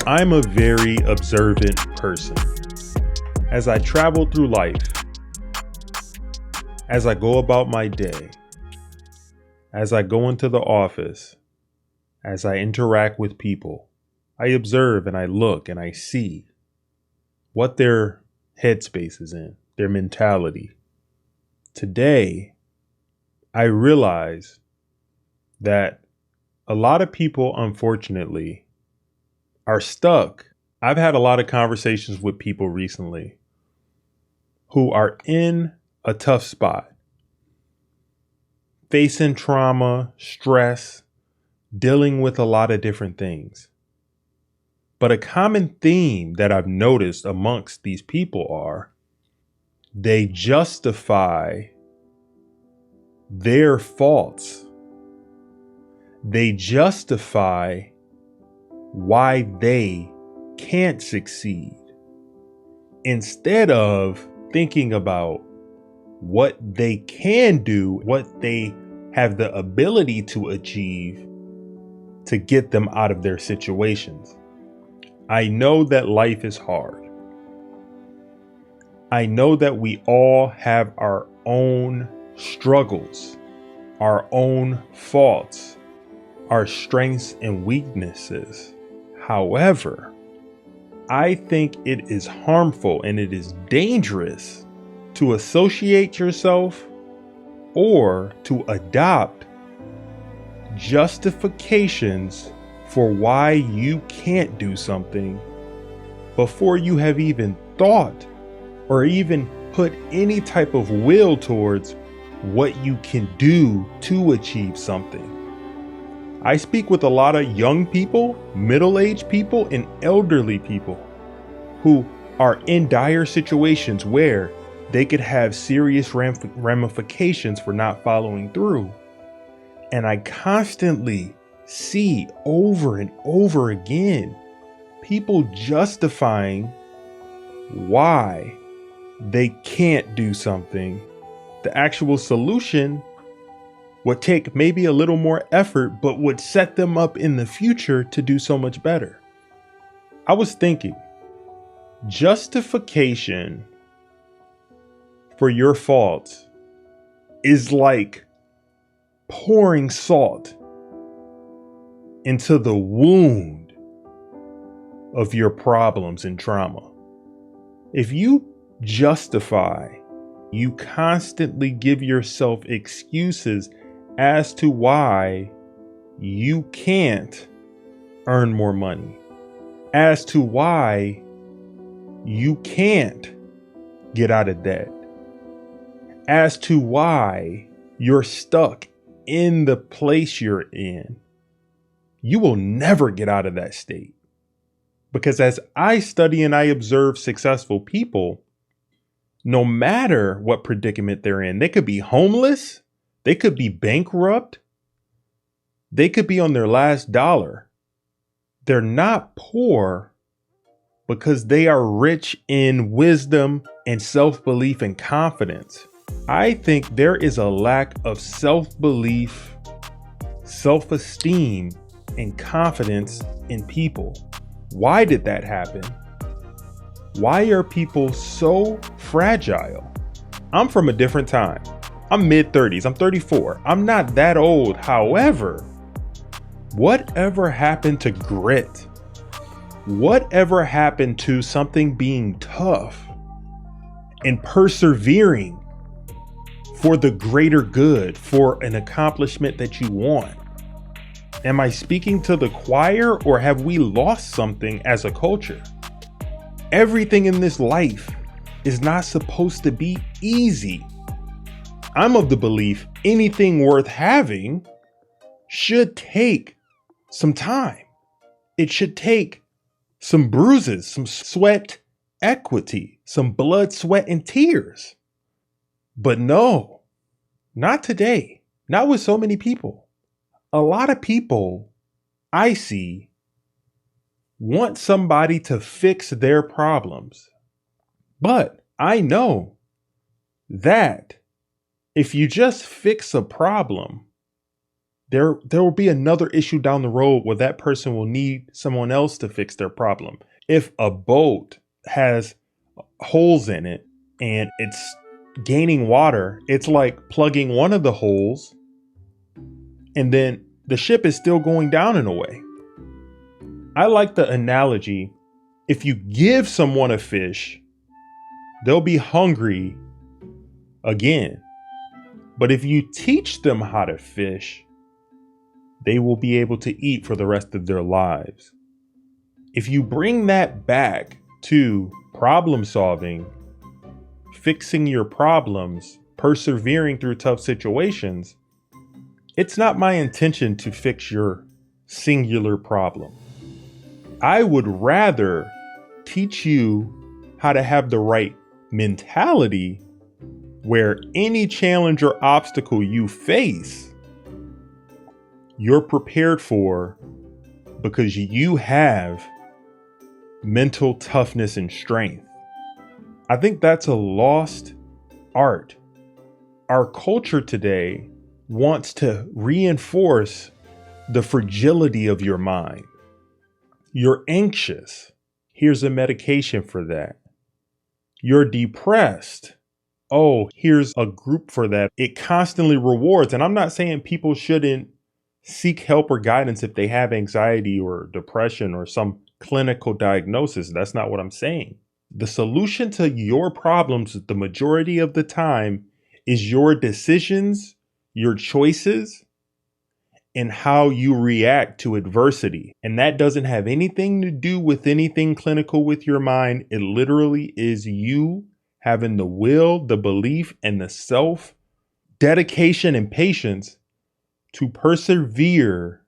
I'm a very observant person. As I travel through life, as I go about my day, as I go into the office, as I interact with people, I observe and I look and I see what their headspace is in, their mentality. Today, I realize that a lot of people, unfortunately, are stuck. I've had a lot of conversations with people recently who are in a tough spot, facing trauma, stress, dealing with a lot of different things. But a common theme that I've noticed amongst these people are they justify their faults. They justify why they can't succeed instead of thinking about what they can do, what they have the ability to achieve to get them out of their situations. I know that life is hard. I know that we all have our own struggles, our own faults, our strengths and weaknesses. However, I think it is harmful and it is dangerous to associate yourself or to adopt justifications for why you can't do something before you have even thought or even put any type of will towards what you can do to achieve something. I speak with a lot of young people, middle-aged people, and elderly people who are in dire situations where they could have serious ramifications for not following through. And I constantly see over and over again people justifying why they can't do something. The actual solution would take maybe a little more effort, but would set them up in the future to do so much better. I was thinking, justification for your faults is like pouring salt into the wound of your problems and trauma. If you justify, you constantly give yourself excuses as to why you can't earn more money, as to why you can't get out of debt, as to why you're stuck in the place you're in. You will never get out of that state. Because as I study and I observe successful people, no matter what predicament they're in, they could be homeless, they could be bankrupt, they could be on their last dollar. They're not poor because they are rich in wisdom and self-belief and confidence. I think there is a lack of self-belief, self-esteem, and confidence in people. Why did that happen? Why are people so fragile? I'm from a different time. I'm mid-30s. I'm 34. I'm not that old. However, whatever happened to grit? Whatever happened to something being tough and persevering for the greater good, for an accomplishment that you want? Am I speaking to the choir, or have we lost something as a culture? Everything in this life is not supposed to be easy. I'm of the belief anything worth having should take some time. It should take some bruises, some sweat equity, some blood, sweat, and tears. But no, not today. Not with so many people. A lot of people I see want somebody to fix their problems. But I know that if you just fix a problem, there will be another issue down the road where that person will need someone else to fix their problem. If a boat has holes in it and it's gaining water, it's like plugging one of the holes and then the ship is still going down in a way. I like the analogy. If you give someone a fish, they'll be hungry again. But if you teach them how to fish, they will be able to eat for the rest of their lives. If you bring that back to problem solving, fixing your problems, persevering through tough situations, it's not my intention to fix your singular problem. I would rather teach you how to have the right mentality where any challenge or obstacle you face, you're prepared for because you have mental toughness and strength. I think that's a lost art. Our culture today wants to reinforce the fragility of your mind. You're anxious. Here's a medication for that. You're depressed. Oh, here's a group for that. It constantly rewards. And I'm not saying people shouldn't seek help or guidance if they have anxiety or depression or some clinical diagnosis. That's not what I'm saying. The solution to your problems the majority of the time is your decisions, your choices, and how you react to adversity. And that doesn't have anything to do with anything clinical with your mind. It literally is you having the will, the belief, and the self dedication and patience to persevere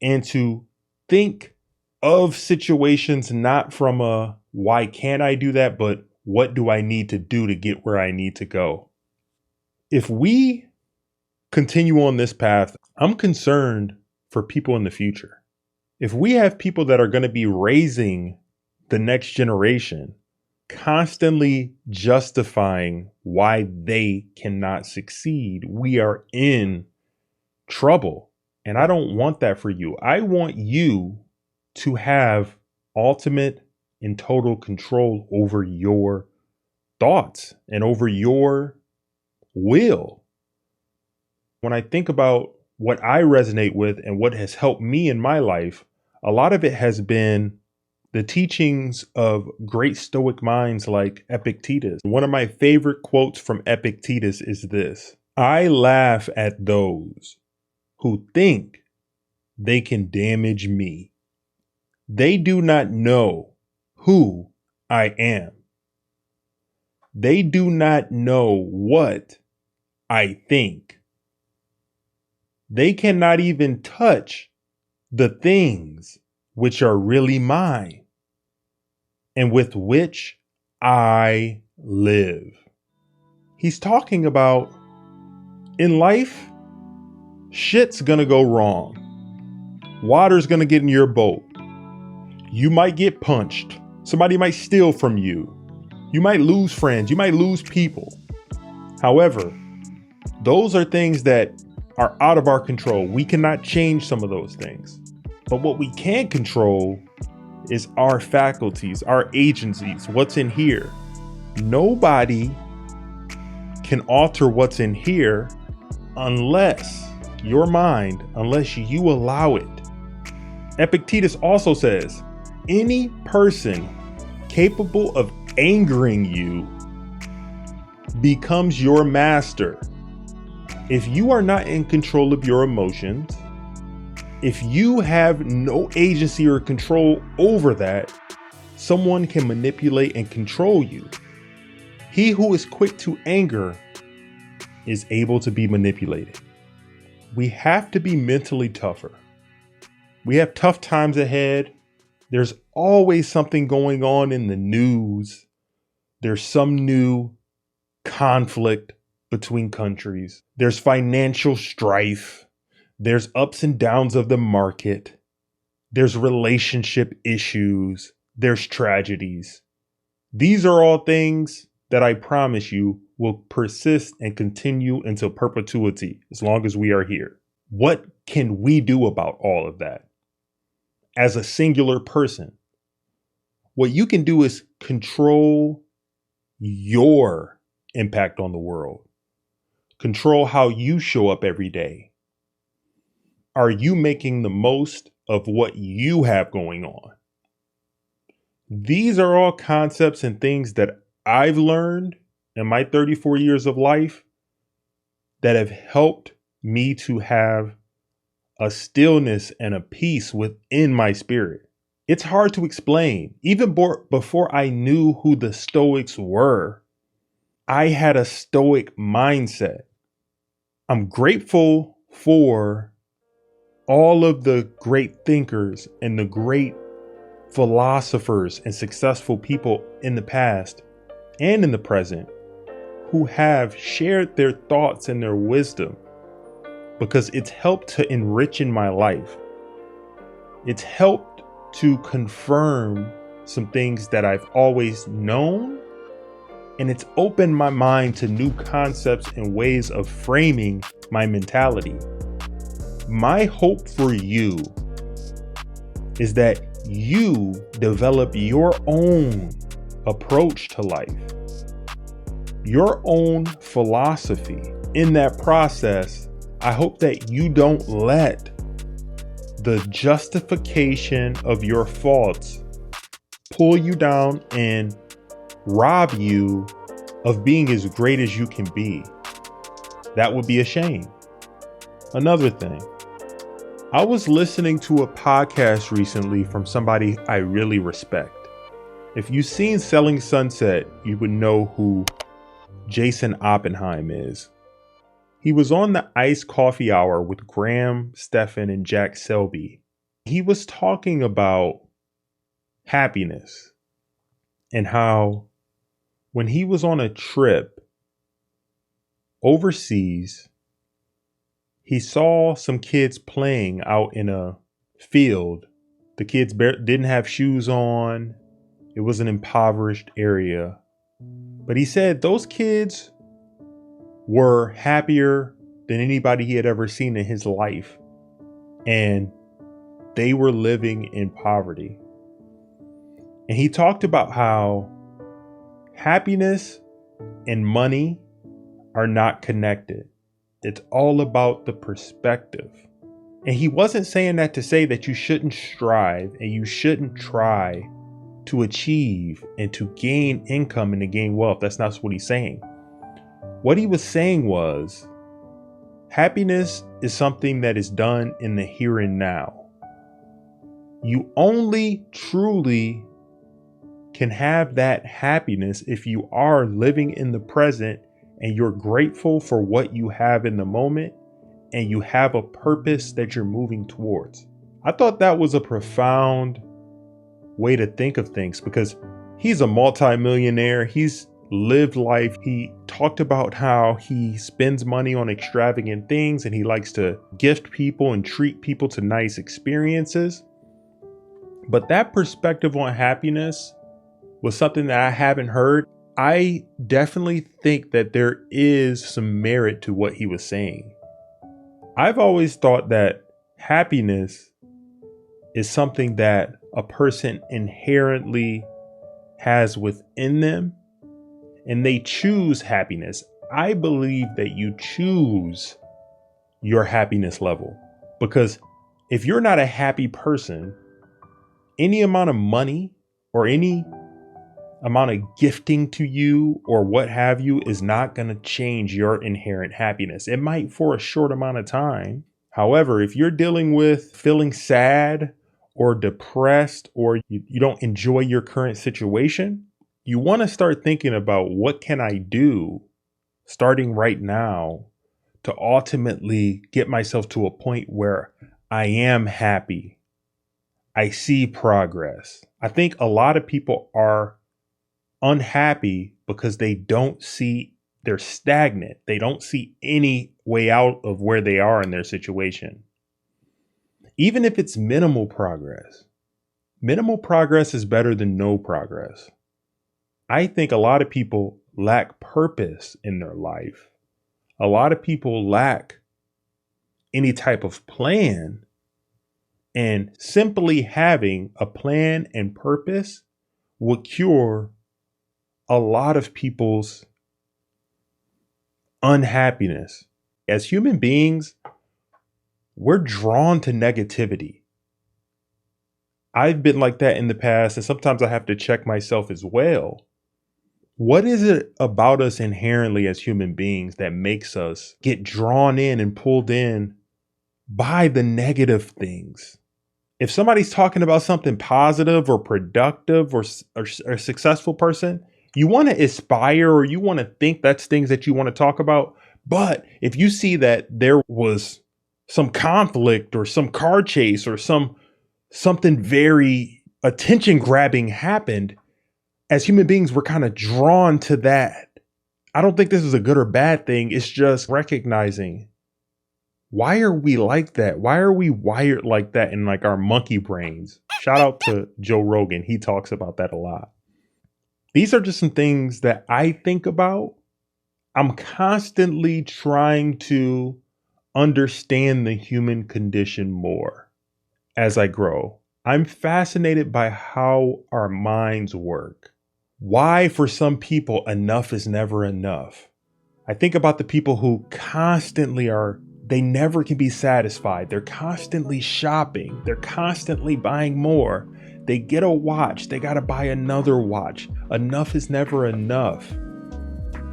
and to think of situations not from a why can't I do that, but what do I need to do to get where I need to go? If we continue on this path, I'm concerned for people in the future. If we have people that are going to be raising the next generation, constantly justifying why they cannot succeed, we are in trouble. And I don't want that for you. I want you to have ultimate and total control over your thoughts and over your will. When I think about what I resonate with and what has helped me in my life, a lot of it has been the teachings of great Stoic minds like Epictetus. One of my favorite quotes from Epictetus is this: I laugh at those who think they can damage me. They do not know who I am. They do not know what I think. They cannot even touch the things which are really mine and with which I live. He's talking about in life, shit's gonna go wrong. Water's gonna get in your boat. You might get punched. Somebody might steal from you. You might lose friends. You might lose people. However, those are things that are out of our control. We cannot change some of those things. But what we can control is our faculties, our agencies, what's in here. Nobody can alter what's in here unless your mind, unless you allow it. Epictetus also says, any person capable of angering you becomes your master. If you are not in control of your emotions, if you have no agency or control over that, someone can manipulate and control you. He who is quick to anger is able to be manipulated. We have to be mentally tougher. We have tough times ahead. There's always something going on in the news. There's some new conflict between countries. There's financial strife. There's ups and downs of the market. There's relationship issues. There's tragedies. These are all things that I promise you will persist and continue until perpetuity, as long as we are here. What can we do about all of that as a singular person? What you can do is control your impact on the world, control how you show up every day. Are you making the most of what you have going on? These are all concepts and things that I've learned in my 34 years of life that have helped me to have a stillness and a peace within my spirit. It's hard to explain. Even before I knew who the Stoics were, I had a Stoic mindset. I'm grateful for all of the great thinkers and the great philosophers and successful people in the past and in the present who have shared their thoughts and their wisdom, because it's helped to enrich in my life. It's helped to confirm some things that I've always known, and it's opened my mind to new concepts and ways of framing my mentality. My hope for you is that you develop your own approach to life, your own philosophy. In that process, I hope that you don't let the justification of your faults pull you down and rob you of being as great as you can be. That would be a shame. Another thing, I was listening to a podcast recently from somebody I really respect. If you've seen Selling Sunset, you would know who Jason Oppenheim is. He was on the Iced Coffee Hour with Graham Stephan and Jack Selby. He was talking about happiness and how when he was on a trip overseas, he saw some kids playing out in a field. The kids didn't have shoes on. It was an impoverished area. But he said those kids were happier than anybody he had ever seen in his life. And they were living in poverty. And he talked about how happiness and money are not connected. It's all about the perspective. And he wasn't saying that to say that you shouldn't strive and you shouldn't try to achieve and to gain income and to gain wealth. That's not what he's saying. What he was saying was happiness is something that is done in the here and now. You only truly can have that happiness if you are living in the present and you're grateful for what you have in the moment and you have a purpose that you're moving towards. I thought that was a profound way to think of things because he's a multimillionaire. He's lived life. He talked about how he spends money on extravagant things and he likes to gift people and treat people to nice experiences. But that perspective on happiness was something that I haven't heard. I definitely think that there is some merit to what he was saying. I've always thought that happiness is something that a person inherently has within them and they choose happiness. I believe that you choose your happiness level because if you're not a happy person, any amount of money or any amount of gifting to you or what have you is not going to change your inherent happiness. It might for a short amount of time. However, if you're dealing with feeling sad or depressed or you don't enjoy your current situation, you want to start thinking about what can I do starting right now to ultimately get myself to a point where I am happy. I see progress. I think a lot of people are unhappy because they're stagnant. They don't see any way out of where they are in their situation. Even if it's minimal progress is better than no progress. I think a lot of people lack purpose in their life. A lot of people lack any type of plan. And simply having a plan and purpose will cure a lot of people's unhappiness. As human beings, we're drawn to negativity. I've been like that in the past, and sometimes I have to check myself as well. What is it about us inherently as human beings that makes us get drawn in and pulled in by the negative things? If somebody's talking about something positive or productive or a successful person, you want to aspire or you want to think that's things that you want to talk about. But if you see that there was some conflict or some car chase or something very attention grabbing happened, as human beings, we're kind of drawn to that. I don't think this is a good or bad thing. It's just recognizing, why are we like that? Why are we wired like that in like our monkey brains? Shout out to Joe Rogan. He talks about that a lot. These are just some things that I think about. I'm constantly trying to understand the human condition more as I grow. I'm fascinated by how our minds work. Why, for some people, enough is never enough. I think about the people who they never can be satisfied. They're constantly shopping. They're constantly buying more. They get a watch. They got to buy another watch. Enough is never enough.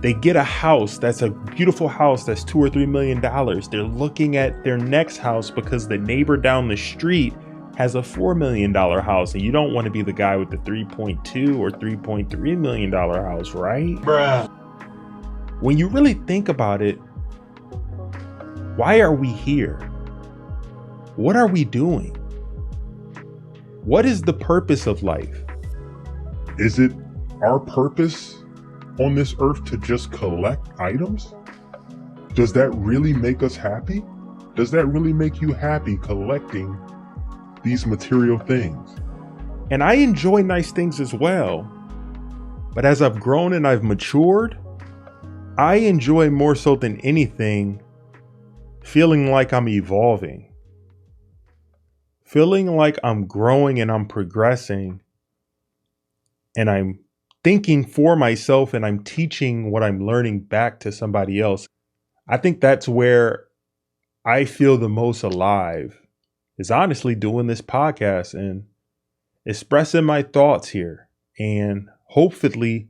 They get a house that's a beautiful house that's $2 or $3 million. They're looking at their next house because the neighbor down the street has a $4 million house, and you don't want to be the guy with the $3.2 or $3.3 million house, right? Bruh. When you really think about it, why are we here? What are we doing? What is the purpose of life? Is it our purpose on this earth to just collect items? Does that really make us happy? Does that really make you happy collecting these material things? And I enjoy nice things as well. But as I've grown and I've matured, I enjoy more so than anything feeling like I'm evolving, feeling like I'm growing and I'm progressing, and I'm thinking for myself and I'm teaching what I'm learning back to somebody else. I think that's where I feel the most alive, is honestly doing this podcast and expressing my thoughts here and hopefully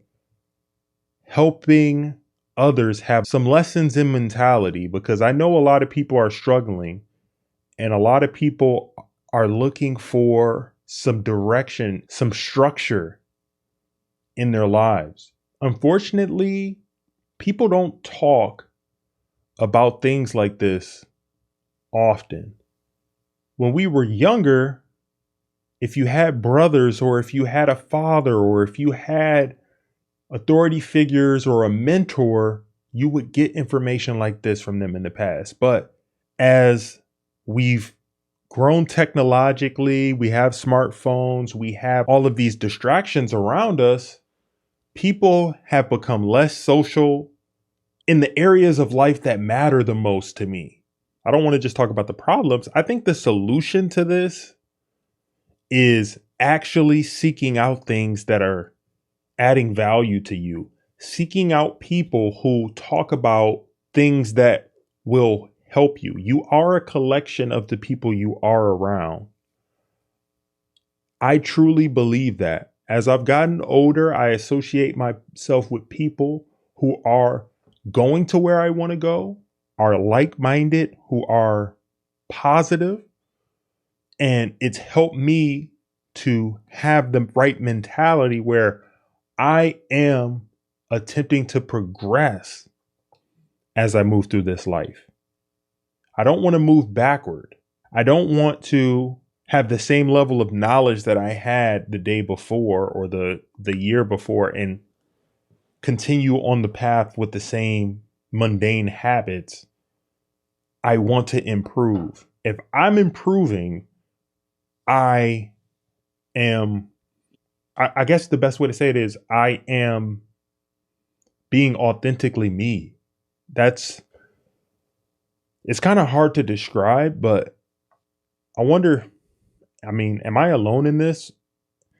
helping others have some lessons in mentality, because I know a lot of people are struggling and a lot of people are looking for some direction, some structure in their lives. Unfortunately, people don't talk about things like this often. When we were younger, if you had brothers or if you had a father or if you had authority figures or a mentor, you would get information like this from them in the past. But as we've grown technologically, we have smartphones, we have all of these distractions around us, people have become less social in the areas of life that matter the most to me. I don't want to just talk about the problems. I think the solution to this is actually seeking out things that are adding value to you, seeking out people who talk about things that will help you. You are a collection of the people you are around. I truly believe that. As I've gotten older, I associate myself with people who are going to where I want to go, are like-minded, who are positive, and it's helped me to have the right mentality where I am attempting to progress as I move through this life. I don't want to move backward. I don't want to have the same level of knowledge that I had the day before or the year before and continue on the path with the same mundane habits. I want to improve. If I'm improving, I guess the best way to say it is I am being authentically me. That's It's kind of hard to describe, but I wonder, I mean, am I alone in this?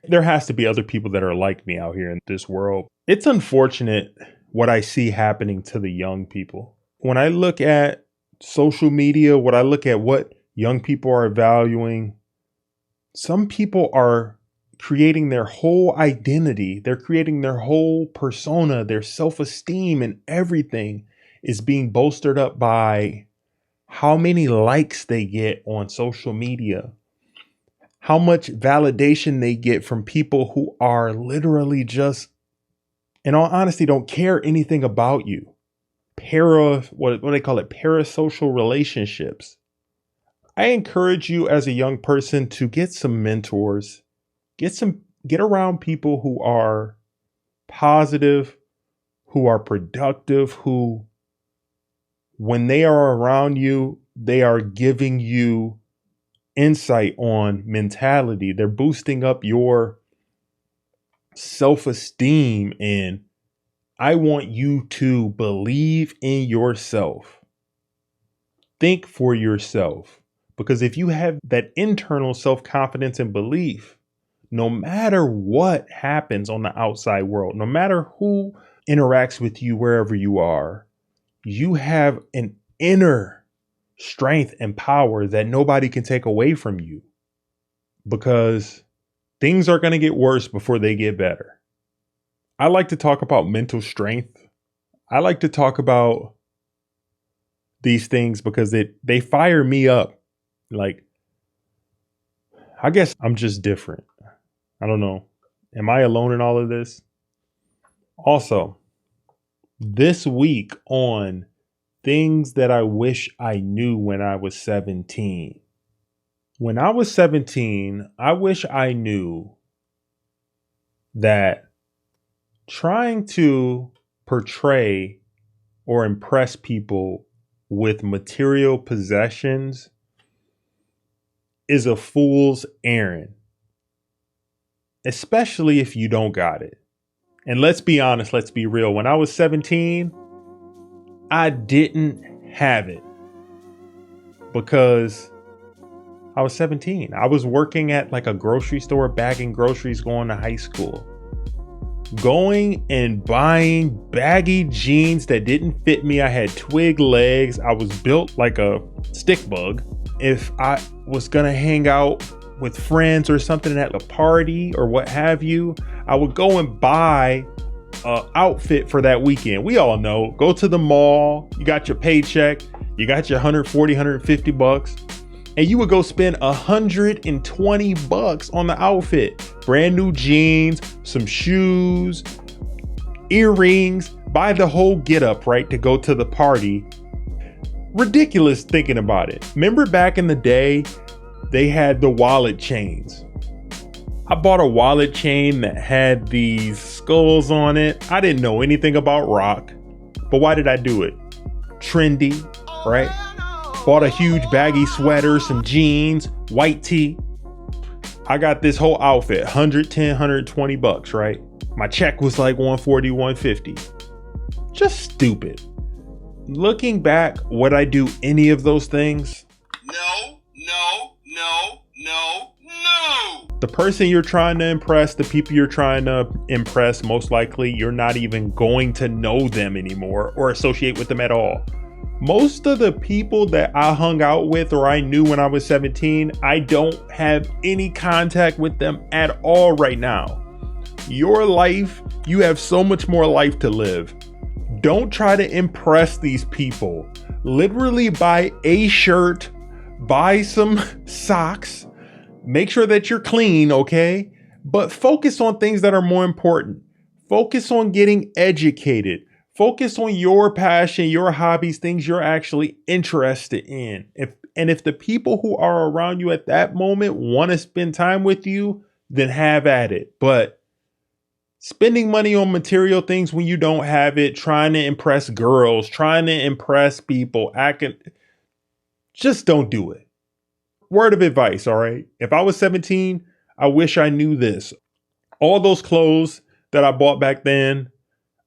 There has to be other people that are like me out here in this world. It's unfortunate what I see happening to the young people. When I look at social media, when I look at what young people are valuing, some people are creating their whole identity. They're creating their whole persona, their self-esteem and everything is being bolstered up by how many likes they get on social media, how much validation they get from people who are literally just, in all honesty, don't care anything about you. What do they call it? Parasocial relationships. I encourage you as a young person to get some mentors, get around people who are positive, who are productive, who, when they are around you, they are giving you insight on mentality. They're boosting up your self-esteem, and I want you to believe in yourself. Think for yourself, because if you have that internal self-confidence and belief, no matter what happens on the outside world, no matter who interacts with you wherever you are, you have an inner strength and power that nobody can take away from you, because things are going to get worse before they get better. I like to talk about mental strength. I like to talk about these things because they fire me up. Like, I guess I'm just different. I don't know. Am I alone in all of this? Also, this week on things that I wish I knew when I was 17. When I was 17, I wish I knew that trying to portray or impress people with material possessions is a fool's errand, especially if you don't got it. And let's be honest, let's be real. When I was 17, I didn't have it because I was 17. I was working at like a grocery store, bagging groceries, going to high school. Going and buying baggy jeans that didn't fit me. I had twig legs. I was built like a stick bug. If I was going to hang out with friends or something at a party or what have you, I would go and buy an outfit for that weekend. We all know, go to the mall, you got your paycheck, you got your 140, 150 bucks, and you would go spend 120 bucks on the outfit. Brand new jeans, some shoes, earrings, buy the whole get up, right, to go to the party. Ridiculous thinking about it. Remember back in the day, they had the wallet chains. I bought a wallet chain that had these skulls on it. I didn't know anything about rock, but why did I do it? Trendy, right? Bought a huge baggy sweater, some jeans, white tee. I got this whole outfit, 110, 120 bucks, right? My check was like 140, 150. Just stupid. Looking back, would I do any of those things? No. The person you're trying to impress, the people you're trying to impress, most likely you're not even going to know them anymore or associate with them at all. Most of the people that I hung out with or I knew when I was 17, I don't have any contact with them at all right now. Your life, you have so much more life to live. Don't try to impress these people. Literally buy a shirt, buy some socks, make sure that you're clean, okay? But focus on things that are more important. Focus on getting educated. Focus on your passion, your hobbies, things you're actually interested in. If the people who are around you at that moment want to spend time with you, then have at it. But spending money on material things when you don't have it, trying to impress girls, trying to impress people, just don't do it. Word of advice, all right? If I was 17, I wish I knew this. All those clothes that I bought back then,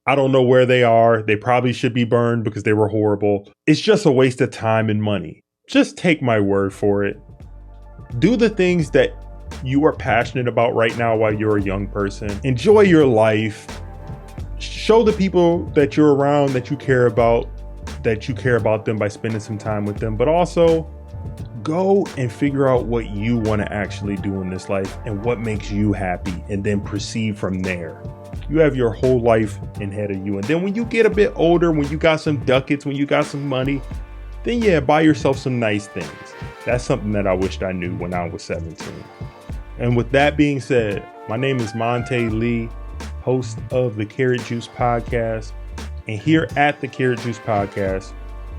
I don't know where they are. They probably should be burned because they were horrible. It's just a waste of time and money. Just take my word for it. Do the things that you are passionate about right now while you're a young person. Enjoy your life. Show the people that you're around that you care about them by spending some time with them. But also go and figure out what you want to actually do in this life and what makes you happy, and then proceed from there. You have your whole life ahead of you. And then when you get a bit older, when you got some ducats, when you got some money, then yeah, buy yourself some nice things. That's something that I wished I knew when I was 17. And with that being said, my name is Monte Lee, host of the Karat Juice Podcast. And here at the Karat Juice Podcast,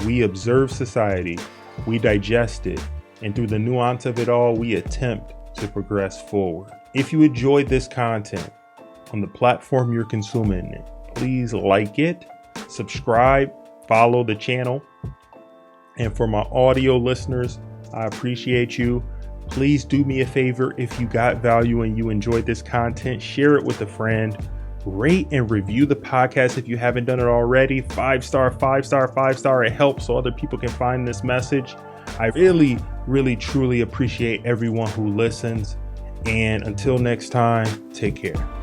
we observe society, we digest it, and through the nuance of it all, we attempt to progress forward. If you enjoyed this content on the platform you're consuming it, please like it, subscribe, follow the channel. And for my audio listeners, I appreciate you. Please do me a favor. If you got value and you enjoyed this content, share it with a friend. Rate and review the podcast if you haven't done it already. 5-star, 5-star, 5-star. It helps so other people can find this message. I really, really, truly appreciate everyone who listens. And until next time, take care.